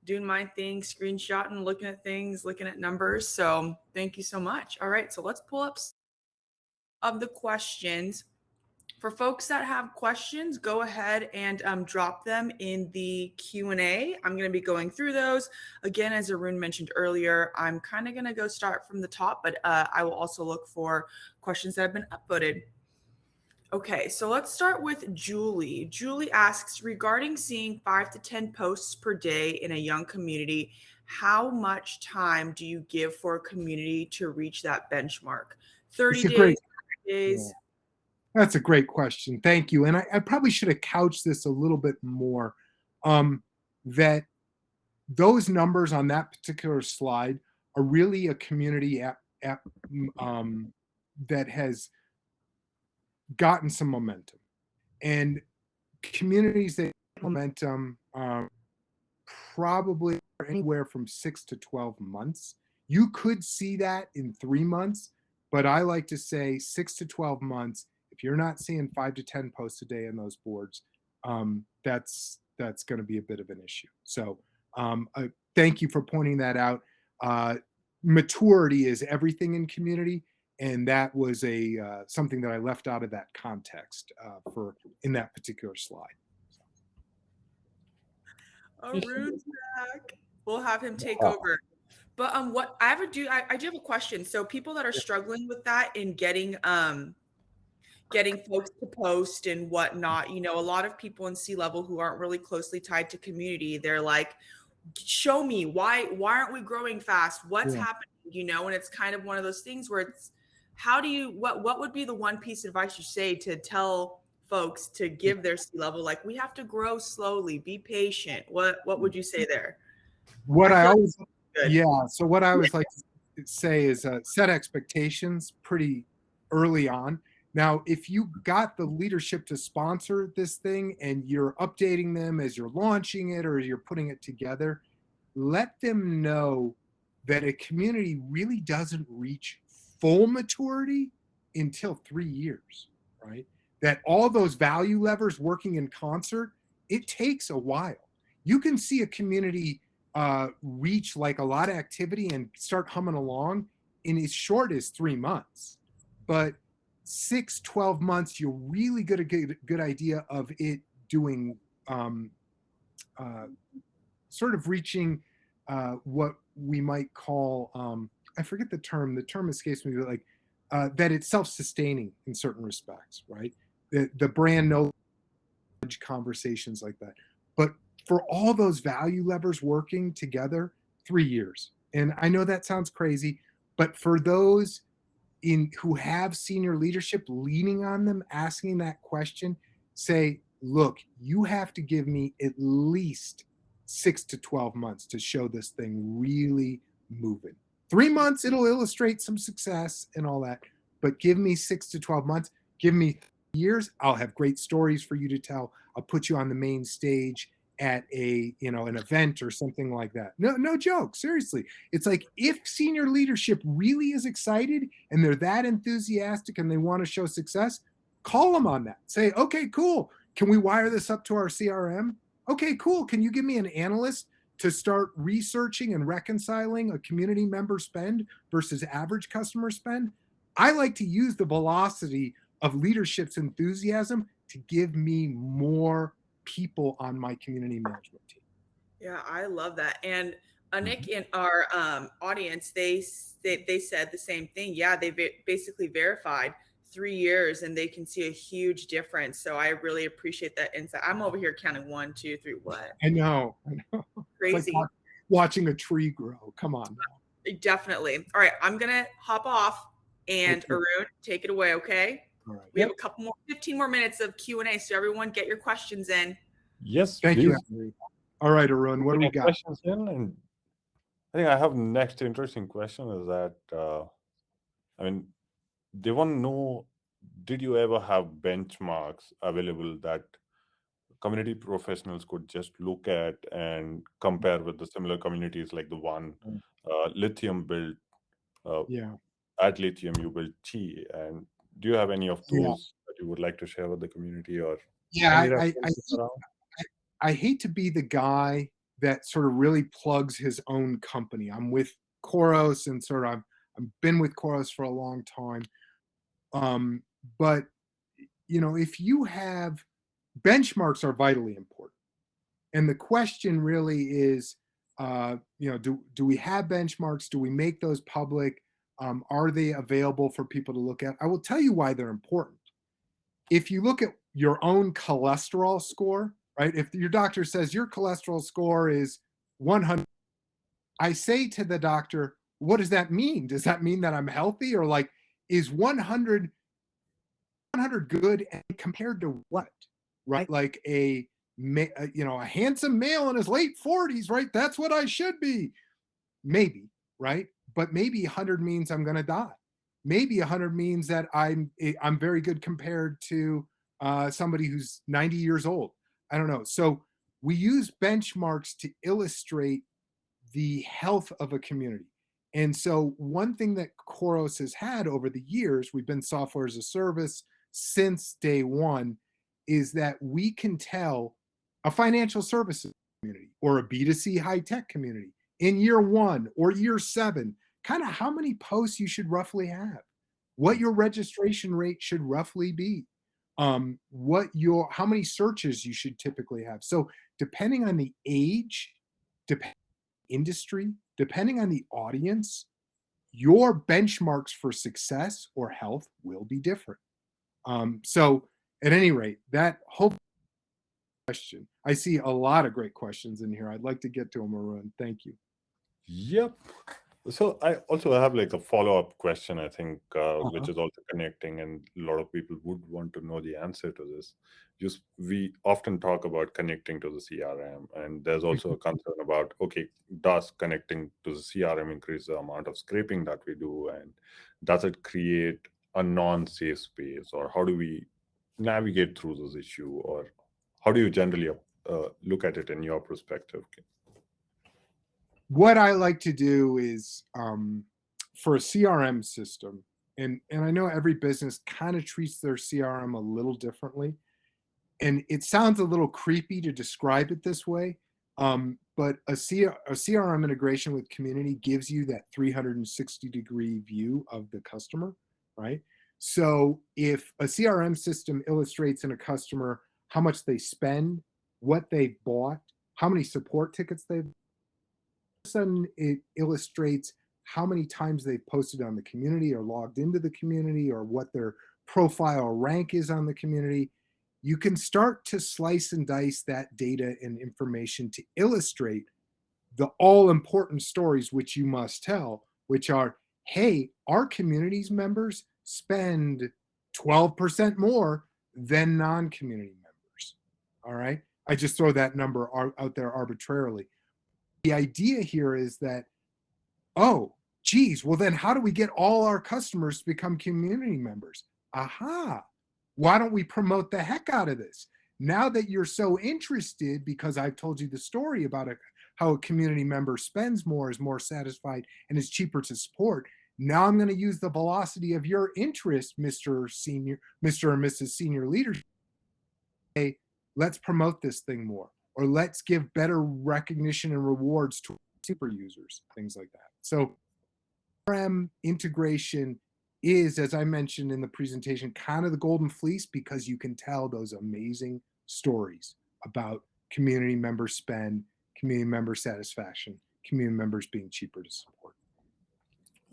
doing my thing, screenshotting, looking at things, looking at numbers. So thank you so much. All right, so let's pull up some of the questions. For folks that have questions, go ahead and drop them in the Q&A. I'm going to be going through those. Again, as Arun mentioned earlier, I'm kind of going to go start from the top, but I will also look for questions that have been upvoted. Okay, so let's start with Julie. Julie asks, regarding seeing 5 to 10 posts per day in a young community, how much time do you give for a community to reach that benchmark? 30 days, 30 days? Yeah. That's a great question. Thank you. And I probably should have couched this a little bit more, that those numbers on that particular slide are really a community that has gotten some momentum. And communities that momentum probably anywhere from 6 to 12 months. You could see that in 3 months, but I like to say 6 to 12 months. If you're not seeing 5 to 10 posts a day in those boards, that's going to be a bit of an issue. So thank you for pointing that out. Maturity is everything in community, and that was something that I left out of that context in that particular slide. Arun's back. We'll have him take over. But what I do have a question. So people that are struggling with that in getting folks to post and whatnot, a lot of people in C-level who aren't really closely tied to community, they're like, show me why aren't we growing fast? What's happening? And it's kind of one of those things where it's what would be the one piece of advice you say to tell folks to give their C-level, like, we have to grow slowly, be patient? What would you say there? What I always like to say is set expectations pretty early on. Now, if you got the leadership to sponsor this thing and you're updating them as you're launching it or you're putting it together, let them know that a community really doesn't reach full maturity until 3 years, right? That all those value levers working in concert, it takes a while. You can see a community reach like a lot of activity and start humming along in as short as 3 months. But 6-12 months, you're really get a good idea of it doing sort of reaching what we might call, I forget the term escapes me, but like that it's self-sustaining in certain respects, right? The brand knows conversations like that. But for all those value levers working together, 3 years. And I know that sounds crazy, But for those who have senior leadership leaning on them, asking that question, say, look, you have to give me at least 6 to 12 months to show this thing really moving. 3 months, it'll illustrate some success and all that, but give me 6 to 12 months. Give me years. I'll have great stories for you to tell. I'll put you on the main stage at an event or something like that. No joke. Seriously. It's like, if senior leadership really is excited and they're that enthusiastic and they want to show success, call them on that. Say, okay, cool. Can we wire this up to our CRM? Okay, cool. Can you give me an analyst to start researching and reconciling a community member spend versus average customer spend? I like to use the velocity of leadership's enthusiasm to give me more people on my community management team. Yeah, I love that. And Nick, in our audience, they said the same thing. Yeah, they basically verified 3 years and they can see a huge difference. So I really appreciate that insight. I'm over here counting 1, 2, 3. What? I know. Crazy. Like watching a tree grow. Come on now. Definitely. All right, I'm gonna hop off, and Okay. Arun, take it away. Okay. All right. We have a couple more, 15 more minutes of Q&A. So everyone, get your questions in. Yes, Thank please. you, Henry. All right, Arun, what do we Any got? questions in? And I think I have next interesting question is that, they want to know, did you ever have benchmarks available that community professionals could just look at and compare with the similar communities, like the one Lithium built? Yeah. At Lithium, you built Chi. And do you have any of Yeah. those that you would like to share with the community, or Yeah, any I references around? I hate to be the guy that sort of really plugs his own company. I'm with Khoros, and sort of I've been with Khoros for a long time. But if you have benchmarks, are vitally important. And the question really is, do we have benchmarks? Do we make those public? Are they available for people to look at? I will tell you why they're important. If you look at your own cholesterol score, right? If your doctor says your cholesterol score is 100, I say to the doctor, what does that mean? Does that mean that I'm healthy? Or like, is 100 good, and compared to what? Right? Like a handsome male in his late 40s, right? That's what I should be. Maybe, right? But maybe 100 means I'm going to die. Maybe 100 means that I'm very good compared to somebody who's 90 years old. I don't know. So we use benchmarks to illustrate the health of a community. And so one thing that Khoros has had over the years, we've been software as a service since day one, is that we can tell a financial services community or a B2C high-tech community in year 1 or year 7, kind of how many posts you should roughly have, what your registration rate should roughly be, how many searches you should typically have. So depending on the age, depending on the industry, depending on the audience, your benchmarks for success or health will be different. So at any rate, that whole question, I see a lot of great questions in here. I'd like to get to them, Arun. Thank you. Yep. So I also have like a follow-up question, I think, which is also connecting, and a lot of people would want to know the answer to this. We often talk about connecting to the CRM, and there's also a concern about, okay, does connecting to the CRM increase the amount of scraping that we do, and does it create a non-safe space, or how do we navigate through this issue, or how do you generally look at it in your perspective? What I like to do is, for a CRM system, and I know every business kind of treats their CRM a little differently, and it sounds a little creepy to describe it this way, but a CRM integration with community gives you that 360-degree view of the customer, right? So if a CRM system illustrates in a customer how much they spend, what they bought, how many support tickets they've, sudden it illustrates how many times they've posted on the community or logged into the community, or what their profile rank is on the community, you can start to slice and dice that data and information to illustrate the all important stories which you must tell, which are, hey, our community's members spend 12% more than non-community members. All right. I just throw that number out there arbitrarily. The idea here is that, oh, geez, well, then how do we get all our customers to become community members? Aha. Why don't we promote the heck out of this? Now that you're so interested, because I've told you the story about how a community member spends more, is more satisfied, and is cheaper to support. Now I'm going to use the velocity of your interest, Mr. or Mrs. Senior Leadership. Hey, let's promote this thing more, or let's give better recognition and rewards to super users, things like that. So CRM integration is, as I mentioned in the presentation, kind of the golden fleece, because you can tell those amazing stories about community member spend, community member satisfaction, community members being cheaper to support.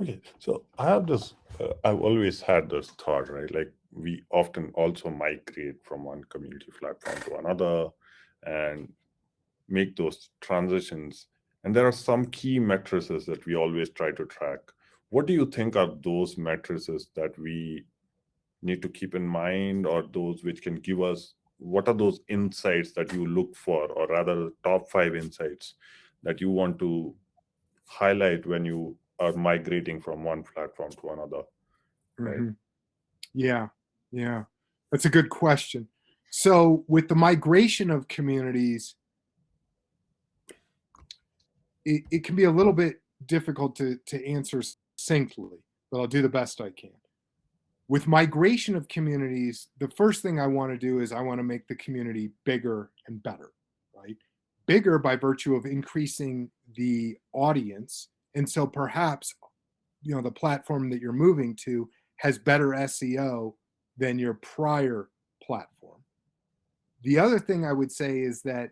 Okay, so I have this, I've always had this thought, right? Like, we often also migrate from one community platform to another and make those transitions. And there are some key metrics that we always try to track. What do you think are those metrics that we need to keep in mind, or those which can give us, what are those insights that you look for, or rather top 5 insights that you want to highlight when you are migrating from one platform to another? Right? Mm-hmm. Yeah, that's a good question. So with the migration of communities, it can be a little bit difficult to answer succinctly, but I'll do the best I can. With migration of communities, the first thing I want to do is I want to make the community bigger and better, right? Bigger by virtue of increasing the audience. And so perhaps, the platform that you're moving to has better SEO than your prior platform. The other thing I would say is that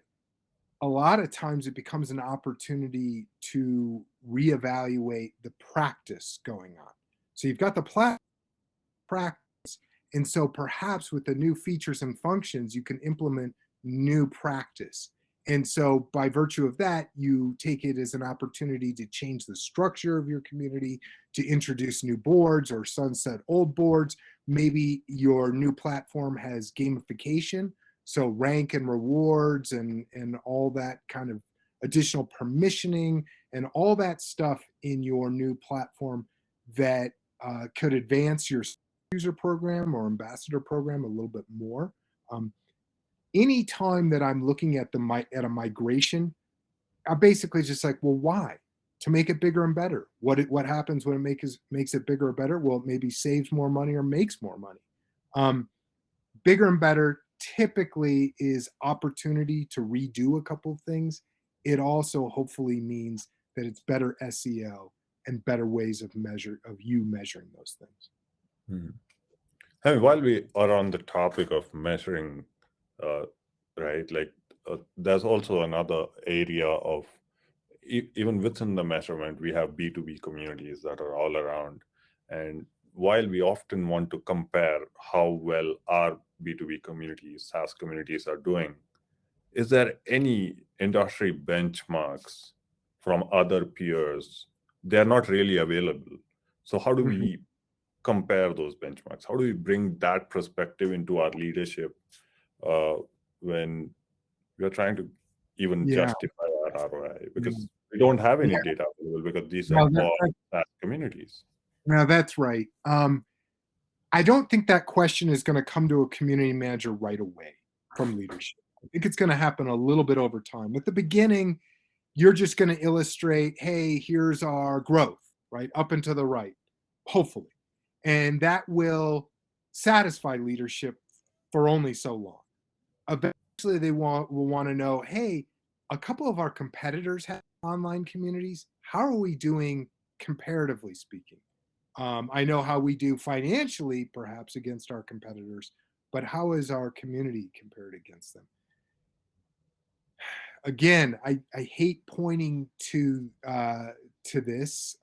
a lot of times it becomes an opportunity to reevaluate the practice going on. So you've got the practice, and so perhaps with the new features and functions, you can implement new practice. And so by virtue of that, you take it as an opportunity to change the structure of your community, to introduce new boards or sunset old boards. Maybe your new platform has gamification, so rank and rewards and all that kind of additional permissioning and all that stuff in your new platform that could advance your user program or ambassador program a little bit more. Anytime that I'm looking at a migration, I'm basically just like, well, why? To make it bigger and better. What happens when it makes it bigger or better? Well, it maybe saves more money or makes more money. Bigger and better typically is opportunity to redo a couple of things. It also hopefully means that it's better SEO and better ways of you measuring those things. Hmm. Hey, while we are on the topic of measuring, right, like there's also another area of, even within the measurement, we have B2B communities that are all around. And while we often want to compare how well our B2B communities, SaaS communities are doing, is there any industry benchmarks from other peers? They're not really available. So how do we compare those benchmarks? How do we bring that perspective into our leadership when we are trying to even justify our ROI? Because we don't have any data available, because these are all SaaS communities. Now that's right. I don't think that question is going to come to a community manager right away from leadership. I think it's going to happen a little bit over time. At the beginning, you're just going to illustrate, hey, here's our growth, right? Up and to the right, hopefully. And that will satisfy leadership for only so long. Eventually, they will want to know, hey, a couple of our competitors have online communities. How are we doing comparatively speaking? I know how we do financially, perhaps, against our competitors, but how is our community compared against them? Again, I hate pointing to this,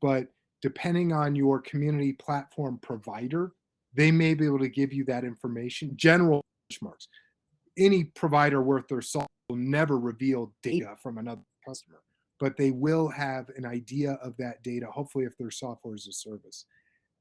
but depending on your community platform provider, they may be able to give you that information. General benchmarks. Any provider worth their salt will never reveal data from another customer. but they will have an idea of that data, hopefully if their software as a service.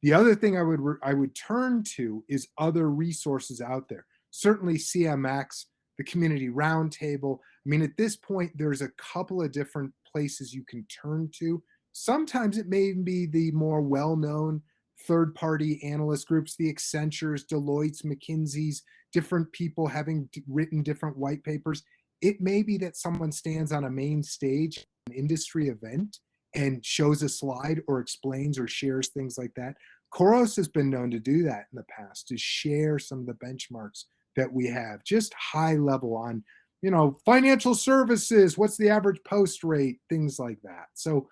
The other thing I would turn to is other resources out there. Certainly CMX, the Community Roundtable. I mean, at this point, there's a couple of different places you can turn to. Sometimes it may be the more well-known third-party analyst groups, the Accentures, Deloitte's, McKinsey's, different people having written different white papers. It may be that someone stands on a main stage, an industry event, and shows a slide or explains or shares things like that. Khoros has been known to do that in the past, to share some of the benchmarks that we have, just high level on, you know, financial services, what's the average post rate, things like that. So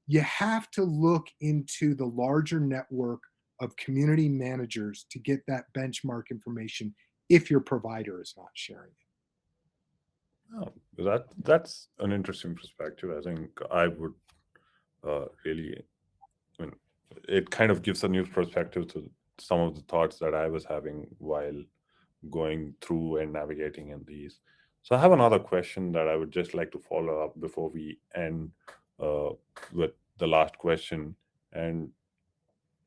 you have to look into the larger network of community managers to get that benchmark information if your provider is not sharing it. Oh, that's an interesting perspective. I think I would really, I mean, it kind of gives a new perspective to some of the thoughts that I was having while going through and navigating in these. So I have another question that I would just like to follow up before we end with the last question. And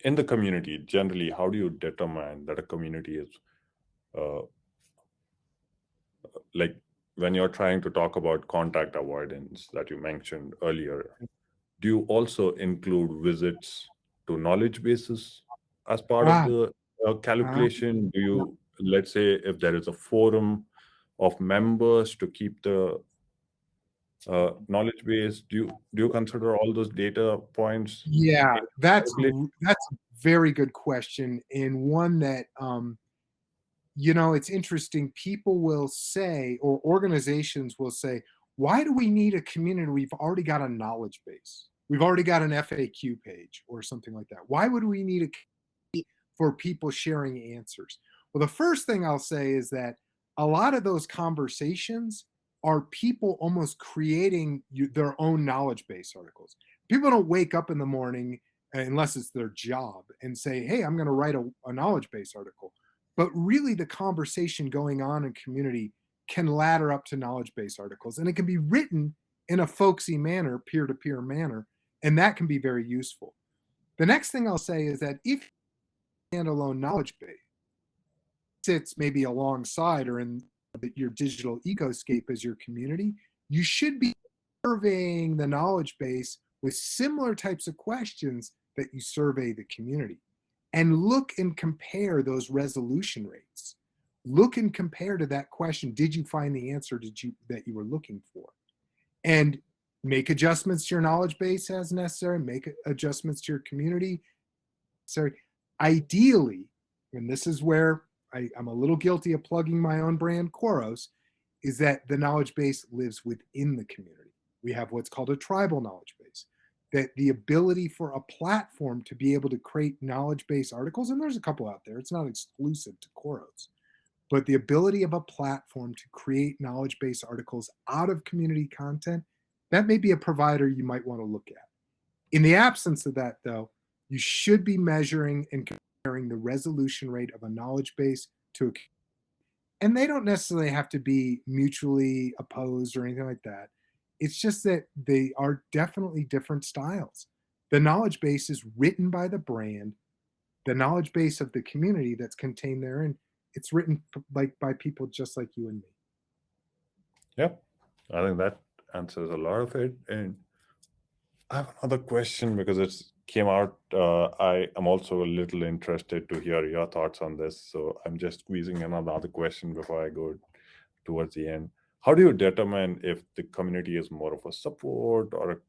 in the community, generally, how do you determine that a community is like when you're trying to talk about contact avoidance that you mentioned earlier, do you also include visits to knowledge bases as part of the calculation? Do you, let's say, if there is a forum of members to keep the knowledge base, do you consider all those data points? Yeah, that's a very good question, and one that you know, it's interesting. People will say, or organizations will say, why do we need a community? We've already got a knowledge base. We've already got an FAQ page or something like that. Why would we need a community for people sharing answers? Well, the first thing I'll say is that a lot of those conversations are people almost creating their own knowledge base articles. People don't wake up in the morning, unless it's their job, and say, hey, I'm going to write a knowledge base article. But really, the conversation going on in community can ladder up to knowledge base articles, and it can be written in a folksy manner, peer-to-peer manner, and that can be very useful. The next thing I'll say is that if standalone knowledge base sits maybe alongside or in your digital ecoscape as your community, you should be surveying the knowledge base with similar types of questions that you survey the community. And look and compare those resolution rates. Look and compare to that question. Did you find the answer that you were looking for? And make adjustments to your knowledge base as necessary. Make adjustments to your community. So ideally, and this is where I'm a little guilty of plugging my own brand, Khoros, is that the knowledge base lives within the community. We have what's called a tribal knowledge base. That the ability for a platform to be able to create knowledge base articles, and there's a couple out there, it's not exclusive to Khoros, but the ability of a platform to create knowledge base articles out of community content, that may be a provider you might want to look at. In the absence of that, though, you should be measuring and comparing the resolution rate of a knowledge base to a, and they don't necessarily have to be mutually opposed or anything like that. It's just that they are definitely different styles. The knowledge base is written by the brand. The knowledge base of the community that's contained therein, it's written like by people just like you and me. Yep, I think that answers a lot of it. And I have another question because it came out. I am also a little interested to hear your thoughts on this. So I'm just squeezing in another question before I go towards the end. How do you determine if the community is more of a support or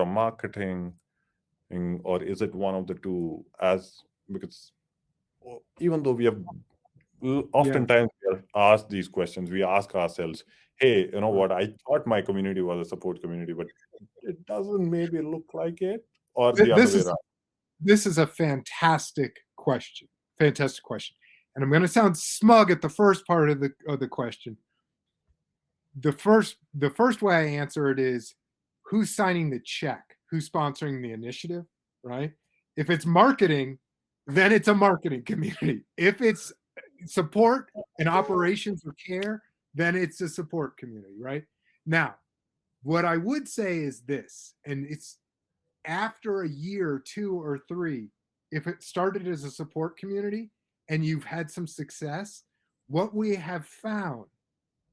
a marketing thing, or is it one of the two? Because even though we have oftentimes we are asked these questions, we ask ourselves, hey, you know what, I thought my community was a support community, but it doesn't maybe look like it, or the other way around. This is a fantastic question. Fantastic question. And I'm going to sound smug at the first part of the question. The first way I answer it is, who's signing the check? Who's sponsoring the initiative, right? If it's marketing, then it's a marketing community. If it's support and operations or care, then it's a support community, right? Now, What I would say is this, and it's after a year, 2 or 3, if it started as a support community and you've had some success, what we have found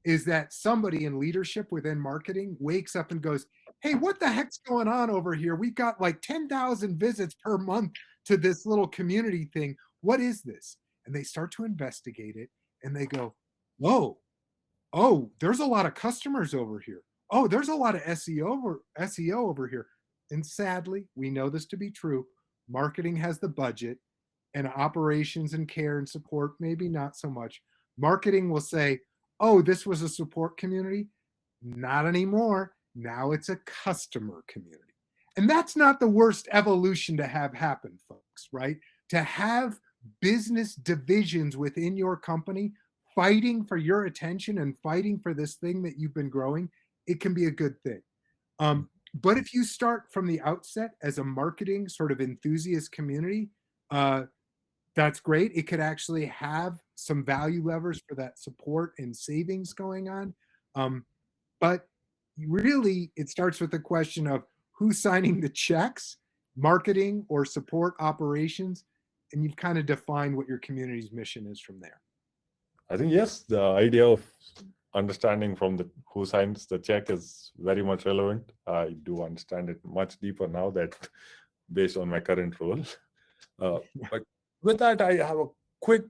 is that somebody in leadership within marketing wakes up and goes, "Hey, what the heck's going on over here? We've got like 10,000 visits per month to this little community thing. What is this?" And they start to investigate it and they go, "Whoa, oh, there's a lot of customers over here. Oh, there's a lot of SEO over here." And sadly, we know this to be true. Marketing has the budget, and operations and care and support, maybe not so much. Marketing will say, "Oh, this was a support community." Not anymore. Now it's a customer community. And that's not the worst evolution to have happen, folks, right? To have business divisions within your company fighting for your attention and fighting for this thing that you've been growing, it can be a good thing. But if you start from the outset as a marketing sort of enthusiast community, that's great. It could actually have some value levers for that support and savings going on. But really, it starts with the question of who's signing the checks, marketing or support operations, and you've kind of defined what your community's mission is from there. I think, yes, the idea of understanding from the who signs the check is very much relevant. I do understand it much deeper now that based on my current role. But with that, I have a quick,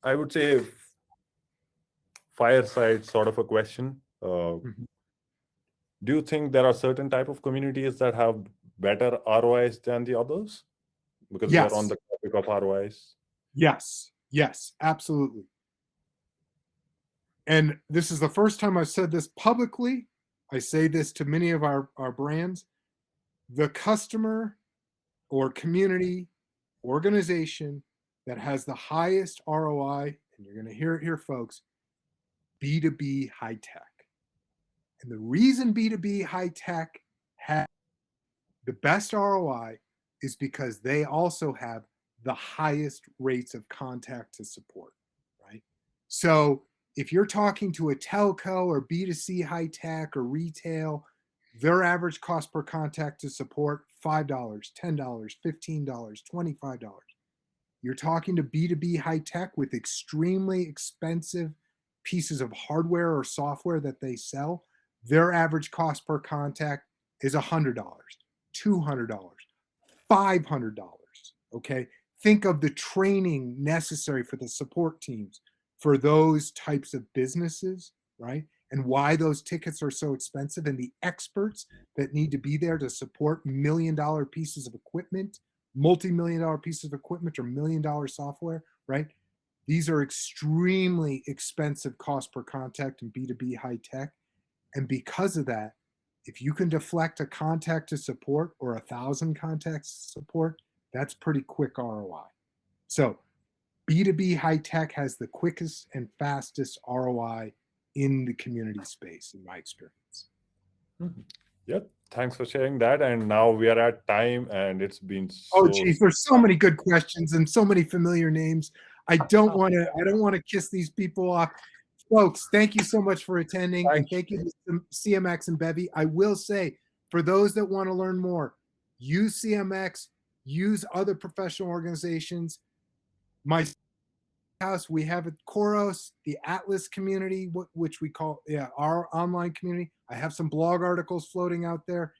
I would say, fireside sort of a question. Do you think there are certain type of communities that have better ROIs than the others? Because Yes. we're on the topic of ROIs. Yes, absolutely. And this is the first time I've said this publicly. I say this to many of our brands. The customer or community organization that has the highest ROI, and you're going to hear it here, folks, B2B high tech. And the reason B2B high tech has the best ROI is because they also have the highest rates of contact to support, right? So if you're talking to a telco or B2C high tech or retail, their average cost per contact to support, $5, $10, $15, $25. You're talking to B2B high tech with extremely expensive pieces of hardware or software that they sell. Their average cost per contact is $100, $200, $500. Okay. Think of the training necessary for the support teams for those types of businesses, right? And why those tickets are so expensive, and the experts that need to be there to support $1 million pieces of equipment, multi-million-dollar pieces of equipment, or $1 million software, right? These are extremely expensive cost per contact in B2B high tech. And because of that, if you can deflect a contact to support or 1,000 contacts to support, that's pretty quick ROI. So B2B high tech has the quickest and fastest ROI in the community space, in my experience. Yep. Thanks for sharing that. And now we are at time, and it's been so. Oh, geez, there's so many good questions and so many familiar names. I don't want to kiss these people off. Folks, thank you so much for attending. And thank you to CMX and Bevy. I will say, for those that want to learn more, use CMX, use other professional organizations. My house, we have at Khoros, the Atlas community, which we call our online community. I have some blog articles floating out there.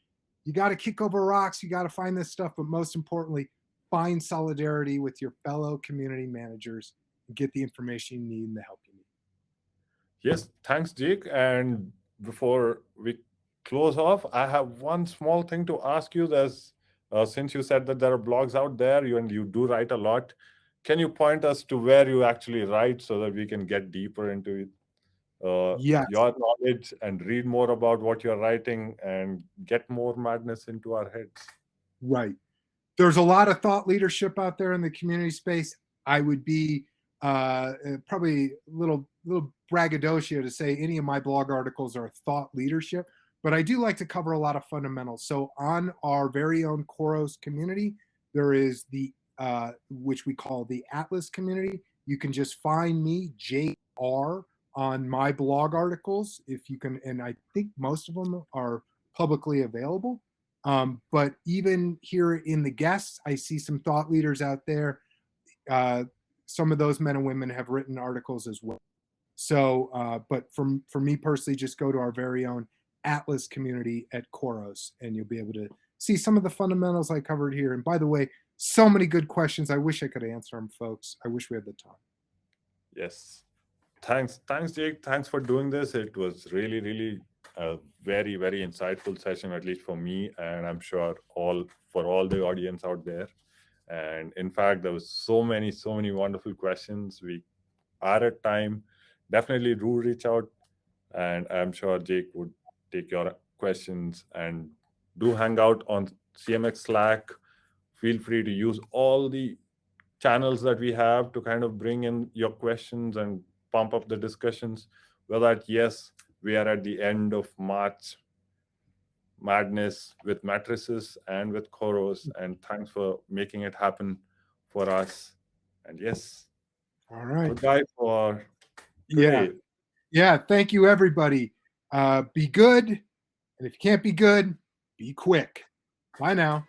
You got to kick over rocks. You got to find this stuff. But most importantly, find solidarity with your fellow community managers and get the information you need and the help you need. Yes, thanks, Jake. And before we close off, I have one small thing to ask you. There's since you said that there are blogs out there, you do write a lot. Can you point us to where you actually write so that we can get deeper into it? Yes. Your knowledge, and read more about what you're writing and get more madness into our heads. Right. There's a lot of thought leadership out there in the community space. I would be probably a little braggadocio to say any of my blog articles are thought leadership, but I do like to cover a lot of fundamentals. So on our very own Khoros community, there is the which we call the Atlas community. You can just find me, Jake R. on my blog articles if you can, and I think most of them are publicly available. But even here in the guests, I see some thought leaders out there. Some of those men and women have written articles as well. So, but for me personally, just go to our very own Atlas community at Khoros, and you'll be able to see some of the fundamentals I covered here. And by the way, so many good questions. I wish I could answer them, folks. I wish we had the time. Yes. Thanks, Jake. Thanks for doing this. It was really a very, very insightful session, at least for me, and I'm sure for all the audience out there. And in fact, there was so many wonderful questions. We are at time. Definitely do reach out, and I'm sure Jake would take your questions, and do hang out on CMX Slack. Feel free to use all the channels that we have to kind of bring in your questions and pump up the discussions. Well, that yes, we are at the end of March madness with matrices and with Khoros, and thanks for making it happen for us. And yes, All right. goodbye for today. Yeah. Thank you, everybody. Be good. And if you can't be good, be quick. Bye now.